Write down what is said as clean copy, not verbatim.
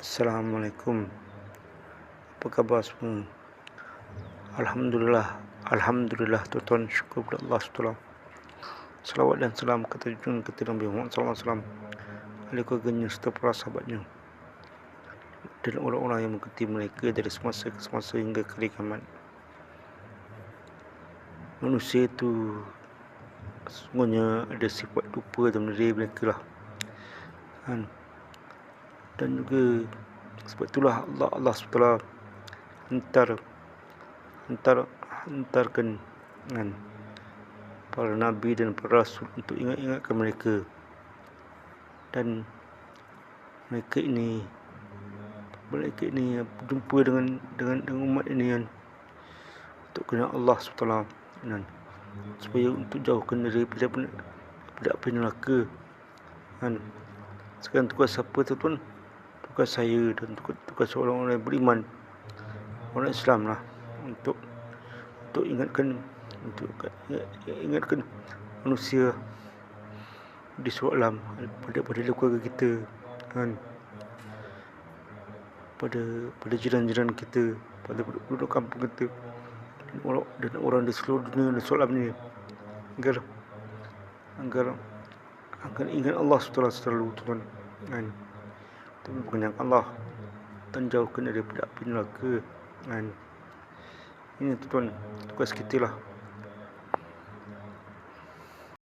Assalamualaikum. Apa khabar semua? Alhamdulillah. Alhamdulillah tuan-tuan, syukur kepada Allah SWT. Salawat dan salam kata junjungan kita Nabi Muhammad SAW, ahli keluarganya serta para sahabatnya dan orang-orang yang mengikuti mereka dari semasa ke semasa hingga hari kiamat. Manusia itu sesungguhnya ada sifat lupa dalam diri mereka lah. Dan juga sebab itulah Allah SWT hantarkan para nabi dan para rasul untuk ingatkan mereka, dan mereka ini berjumpa dengan umat ini untuk kenal Allah SWT, supaya untuk jauhkan daripada api neraka. Sekarang tugas siapa tuan-tuan? Tugas saya dan tugas orang-orang yang beriman, orang Islam lah, untuk ingatkan manusia di seluruh alam, pada keluarga kita, pada jiran-jiran kita, pada penduduk kampung kita, dan orang di seluruh dunia, di seluruh alam ni, agar ingat Allah selalu, tuan, untuk mengenang Allah dan jauhkan daripada api neraka. Ini tuan, tugas kita lah.